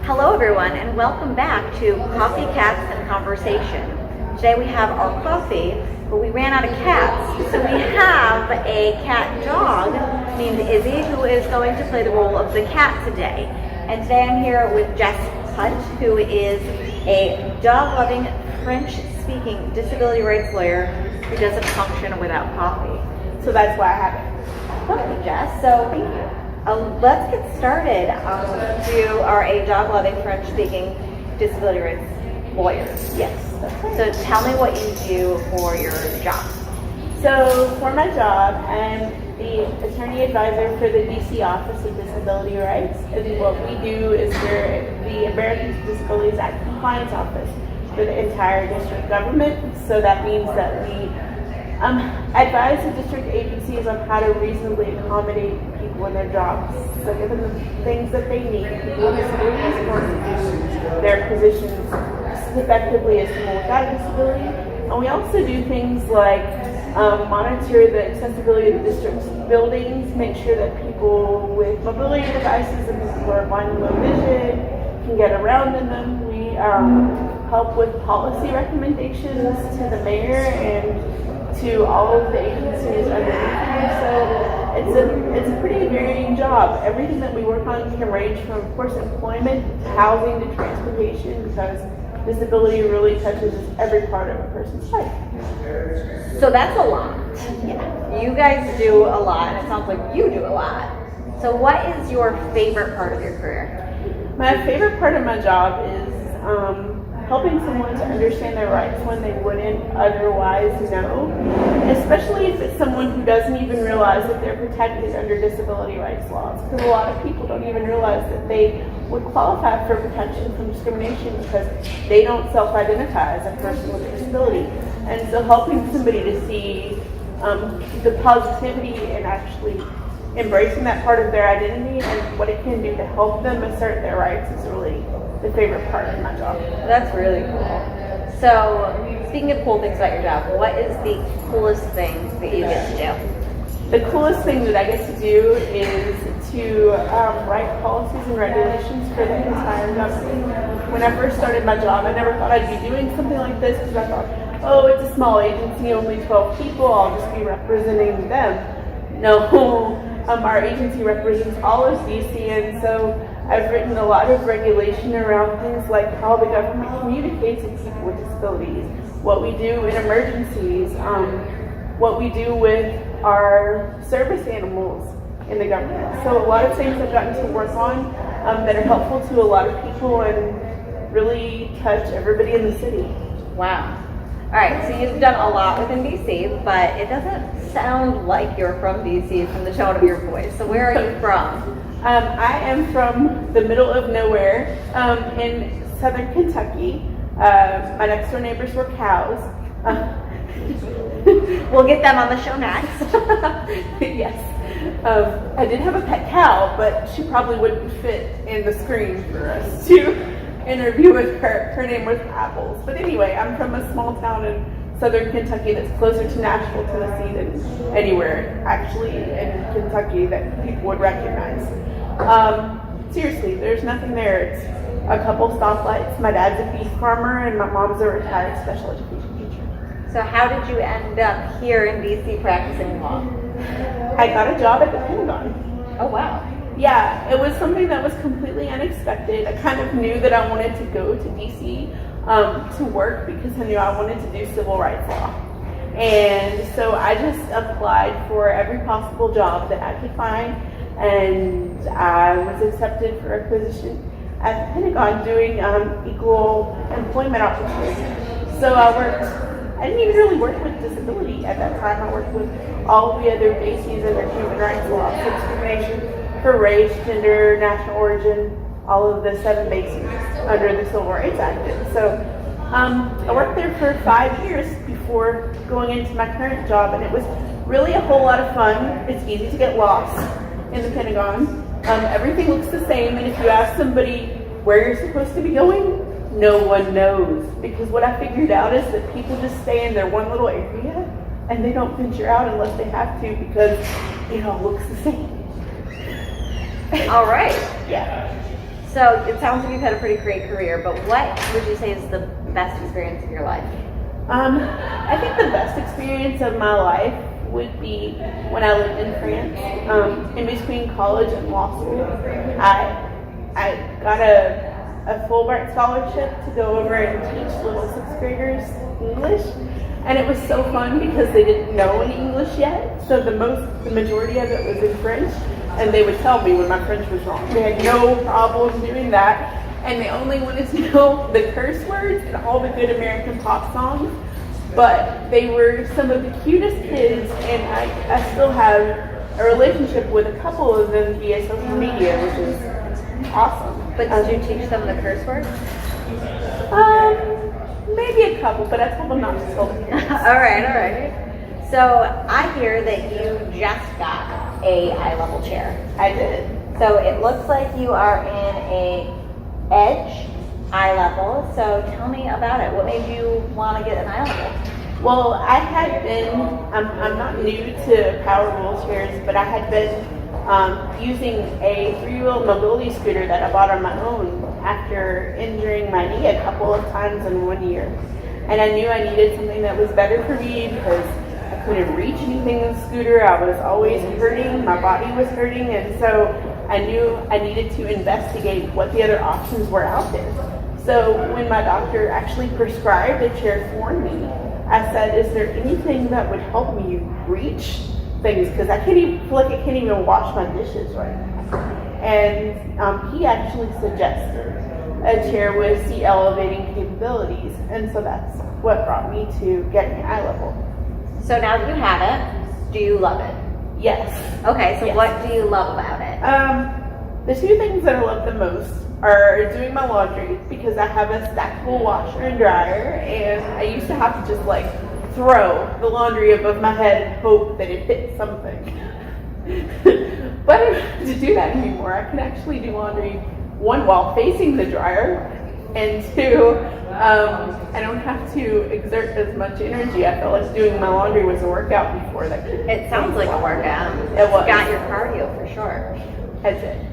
Hello everyone and welcome back to Coffee, Cats, and Conversation. Today we have our coffee, but we ran out of cats. So we have a cat dog named Izzy who is going to play the role of the cat today. And today I'm here with Jess Hunt, who is a dog-loving, French-speaking disability rights lawyer who doesn't function without coffee. So that's why I have it. Welcome, Jess. So thank you. Let's get started. You are a dog-loving, French-speaking disability rights lawyer. Yes, that's right. So tell me what you do for your job. So for my job, I'm the attorney advisor for the DC Office of Disability Rights. And what we do is we're the Americans with Disabilities Act Compliance Office for the entire district government. So that means that we advise the district agencies on how to reasonably accommodate people in their jobs. So give them the things that they need, people with disabilities, in order to do their positions as effectively as people without a disability. And we also do things like monitor the accessibility of the district's buildings, make sure that people with mobility devices and people who are blind and low vision can get around in them. We help with policy recommendations to the mayor and to all of the agencies underneath here. So it's a pretty varying job. Everything that we work on can range from, of course, employment, housing, to transportation, because disability really touches every part of a person's life. So that's a lot. Yeah. You guys do a lot, and it sounds like you do a lot. So what is your favorite part of your career? My favorite part of my job is helping someone to understand their rights when they wouldn't otherwise know, especially if it's someone who doesn't even realize that they're protected under disability rights laws, because a lot of people don't even realize that they would qualify for protection from discrimination because they don't self-identify as a person with a disability. And so helping somebody to see the positivity and actually embracing that part of their identity and what it can do to help them assert their rights is really the favorite part of my job. That's really cool. So, speaking of cool things about your job, what is the coolest thing that you get to do? The coolest thing that I get to do is to write policies and regulations for the entire government. When I first started my job, I never thought I'd be doing something like this because I thought, oh, it's a small agency, only 12 people, I'll just be representing them. No, our agency represents all of DC, and so I've written a lot of regulation around things like how the government communicates with people with disabilities, what we do in emergencies, what we do with our service animals in the government. So a lot of things I've gotten to work on that are helpful to a lot of people and really touch everybody in the city. Wow. All right, so you've done a lot within DC, but it doesn't sound like you're from DC from the tone of your voice. So where are you from? I am from the middle of nowhere in southern Kentucky. My next door neighbors were cows. We'll get them on the show next. Yes. I did have a pet cow, but she probably wouldn't fit in the screen for us to interview with her. Her name was Apples. But anyway, I'm from a small town in southern Kentucky that's closer to Nashville, Tennessee than anywhere actually in Kentucky that people would recognize. Seriously, there's nothing there. It's a couple stoplights. My dad's a beef farmer and my mom's a retired special education teacher. So how did you end up here in DC practicing law? I got a job at the Pentagon. Oh, wow. Yeah, it was something that was completely unexpected. I kind of knew that I wanted to go to DC to work because I knew I wanted to do civil rights law. And so I just applied for every possible job that I could find, and I was accepted for a position at the Pentagon doing equal employment opportunity. So I didn't even really work with disability at that time. I worked with all of the other bases under human rights law, discrimination for race, gender, national origin, all of the 7 bases under the Civil Rights Act. So I worked there for 5 years before going into my current job, and it was really a whole lot of fun. It's easy to get lost in the Pentagon. Everything looks the same, and if you ask somebody where you're supposed to be going, no one knows. Because what I figured out is that people just stay in their one little area, and they don't venture out unless they have to because it all looks the same. All right. Yeah. So it sounds like you've had a pretty great career, but what would you say is the best experience of your life? I think the best experience of my life would be when I lived in France. In between college and law school, I got a Fulbright scholarship to go over and teach little sixth graders English, and it was so fun because they didn't know any English yet. So the majority of it was in French, and they would tell me when my French was wrong. They had no problem doing that. And they only wanted to know the curse words and all the good American pop songs. But they were some of the cutest kids, and I still have a relationship with a couple of them via social media, which is awesome. But did you teach them the curse words? Maybe a couple, but I told them not to tell the kids. All right. So I hear that you just got a iLevel chair. I did. So it looks like you are in a Edge iLevel. So tell me about it. What made you want to get an iLevel? Well, I had been, I'm not new to power wheelchairs, but I had been using a three-wheel mobility scooter that I bought on my own after injuring my knee a couple of times in 1 year. And I knew I needed something that was better for me because I couldn't reach anything in the scooter. I was always hurting, my body was hurting, and so I knew I needed to investigate what the other options were out there. So when my doctor actually prescribed a chair for me, I said, is there anything that would help me reach things? Because I feel like I can't even wash my dishes right now. And he actually suggested a chair with seat elevating capabilities. And so that's what brought me to getting an iLevel. So now that you have it, do you love it? Yes. Okay, so Yes. what do you love about it? The two things that I love the most are doing my laundry, because I have a stackable washer and dryer, and I used to have to just like throw the laundry above my head and hope that it hit something. But I don't have to do that anymore. I can actually do laundry, one, while facing the dryer, and two, I don't have to exert as much energy. I felt like doing my laundry was a workout before that. It sounds like a workout. It was. Got your cardio for sure. That's it.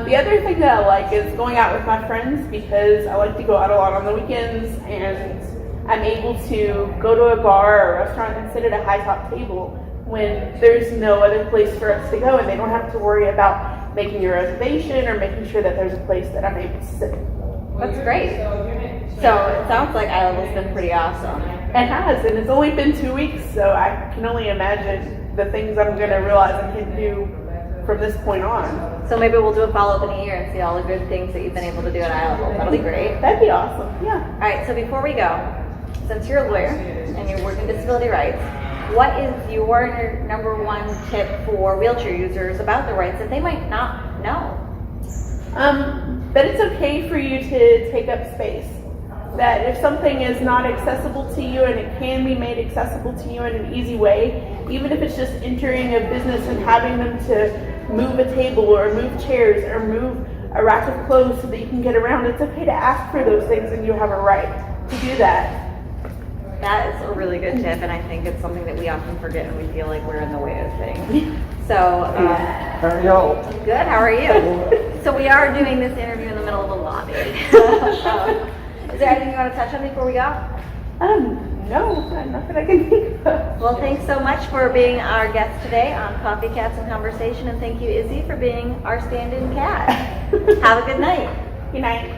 The other thing that I like is going out with my friends, because I like to go out a lot on the weekends, and I'm able to go to a bar or a restaurant and sit at a high top table when there's no other place for us to go, and they don't have to worry about making a reservation or making sure that there's a place that I'm able to sit. That's great. So it sounds like iLevel's been pretty awesome. It has, and it's only been 2 weeks, so I can only imagine the things I'm going to realize I can do from this point on. So maybe we'll do a follow-up in a year and see all the good things that you've been able to do at iLevel. That'll be great. That'd be awesome, yeah. All right, so before we go, since you're a lawyer and you're working disability rights, what is your number one tip for wheelchair users about the rights that they might not know? That it's okay for you to take up space. That if something is not accessible to you and it can be made accessible to you in an easy way, even if it's just entering a business and having them to move a table or move chairs or move a rack of clothes so that you can get around, it's okay to ask for those things and you have a right to do that. That is a really good tip, and I think it's something that we often forget and we feel like we're in the way of things. So, How are y'all? good, how are you? So we are doing this interview in the middle of a lobby. Is there anything you want to touch on before we go? No, nothing I can think of. Well, thanks so much for being our guest today on Coffee, Cats, and Conversation, and thank you, Izzy, for being our stand-in cat. Have a good night. Good night.